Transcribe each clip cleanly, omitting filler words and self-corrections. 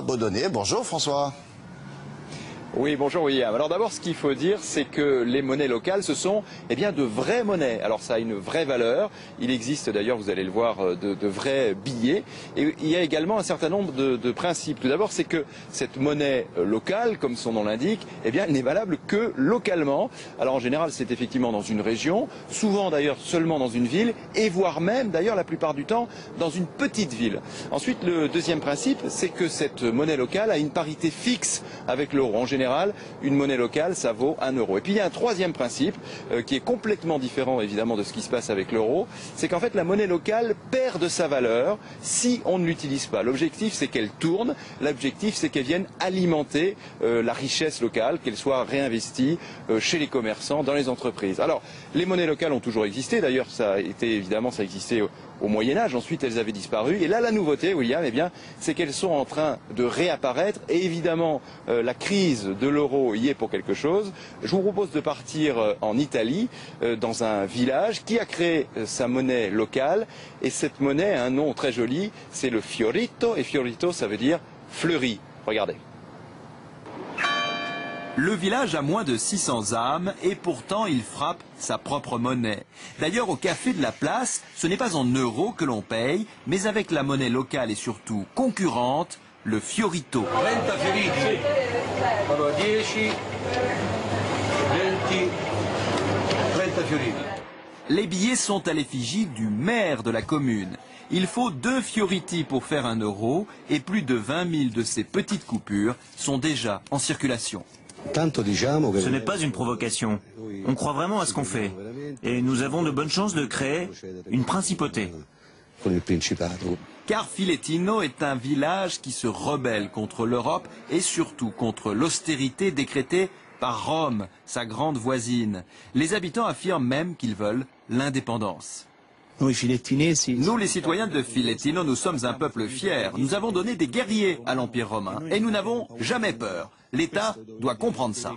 Baudonnet. Bonjour François. Oui, bonjour William. Alors d'abord, ce qu'il faut dire, c'est que les monnaies locales, ce sont de vraies monnaies. Alors ça a une vraie valeur. Il existe d'ailleurs, vous allez le voir, de vrais billets. Et il y a également un certain nombre de principes. Tout d'abord, c'est que cette monnaie locale, comme son nom l'indique, elle n'est valable que localement. Alors en général, c'est effectivement dans une région, souvent d'ailleurs seulement dans une ville, et voire même d'ailleurs la plupart du temps dans une petite ville. Ensuite, le deuxième principe, c'est que cette monnaie locale a une parité fixe avec l'euro. En général, une monnaie locale, ça vaut 1 euro. Et puis il y a un troisième principe qui est complètement différent évidemment de ce qui se passe avec l'euro, c'est qu'en fait la monnaie locale perd de sa valeur si on ne l'utilise pas. L'objectif c'est qu'elle tourne, l'objectif c'est qu'elle vienne alimenter la richesse locale, qu'elle soit réinvestie chez les commerçants, dans les entreprises. Alors les monnaies locales ont toujours existé, d'ailleurs ça existait au Moyen-Âge, ensuite elles avaient disparu. Et là la nouveauté, William, c'est qu'elles sont en train de réapparaître. Et évidemment la crise de l'euro y est pour quelque chose. Je vous propose de partir en Italie, dans un village qui a créé sa monnaie locale. Et cette monnaie a un nom très joli, c'est le fiorito. Et fiorito, ça veut dire fleuri. Regardez. Le village a moins de 600 âmes et pourtant il frappe sa propre monnaie. D'ailleurs au café de la place, ce n'est pas en euros que l'on paye, mais avec la monnaie locale et surtout concurrente, le fiorito. 30 fioriti, allora 10, 20, 30 fioriti. Les billets sont à l'effigie du maire de la commune. Il faut 2 fioriti pour faire 1 euro et plus de 20 000 de ces petites coupures sont déjà en circulation. Ce n'est pas une provocation. On croit vraiment à ce qu'on fait. Et nous avons de bonnes chances de créer une principauté. Car Filettino est un village qui se rebelle contre l'Europe et surtout contre l'austérité décrétée par Rome, sa grande voisine. Les habitants affirment même qu'ils veulent l'indépendance. Nous, les citoyens de Filettino, nous sommes un peuple fier. Nous avons donné des guerriers à l'Empire romain et nous n'avons jamais peur. L'État doit comprendre ça.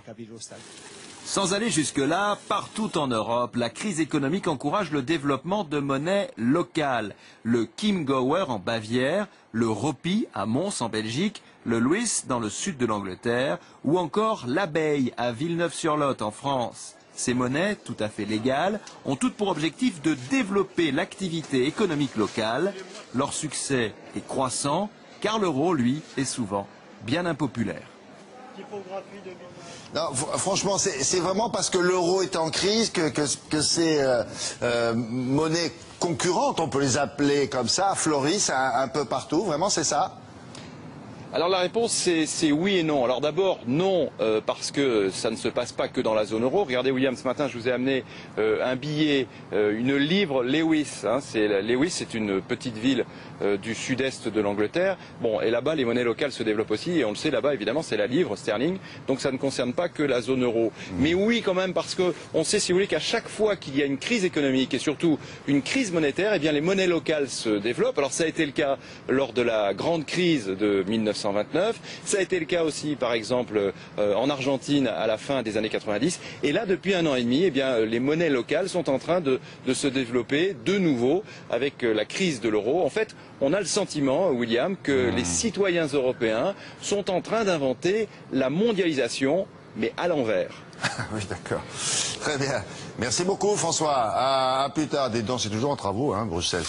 Sans aller jusque-là, partout en Europe, la crise économique encourage le développement de monnaies locales. Le Chiemgauer en Bavière, le Ropi à Mons en Belgique, le Louis dans le sud de l'Angleterre ou encore l'abeille à Villeneuve-sur-Lot en France. Ces monnaies, tout à fait légales, ont toutes pour objectif de développer l'activité économique locale. Leur succès est croissant, car l'euro, lui, est souvent bien impopulaire. Non, franchement, c'est vraiment parce que l'euro est en crise que ces monnaies concurrentes, on peut les appeler comme ça, fleurissent un peu partout. Vraiment, c'est ça? Alors la réponse c'est oui et non. Alors d'abord non parce que ça ne se passe pas que dans la zone euro. Regardez William, ce matin je vous ai amené un billet, une livre Lewis. Lewis c'est une petite ville du sud-est de l'Angleterre. Bon, et là-bas les monnaies locales se développent aussi et on le sait là-bas évidemment c'est la livre sterling. Donc ça ne concerne pas que la zone euro. Mais oui quand même parce que on sait si vous voulez qu'à chaque fois qu'il y a une crise économique et surtout une crise monétaire, eh bien les monnaies locales se développent. Alors ça a été le cas lors de la grande crise de 1929. Ça a été le cas aussi, par exemple, en Argentine à la fin des années 90. Et là, depuis 1 an et demi, eh bien, les monnaies locales sont en train de se développer de nouveau avec la crise de l'euro. En fait, on a le sentiment, William, que les citoyens européens sont en train d'inventer la mondialisation, mais à l'envers. Oui, d'accord. Très bien. Merci beaucoup, François. À plus tard. Des dents, c'est toujours en travaux, hein, Bruxelles.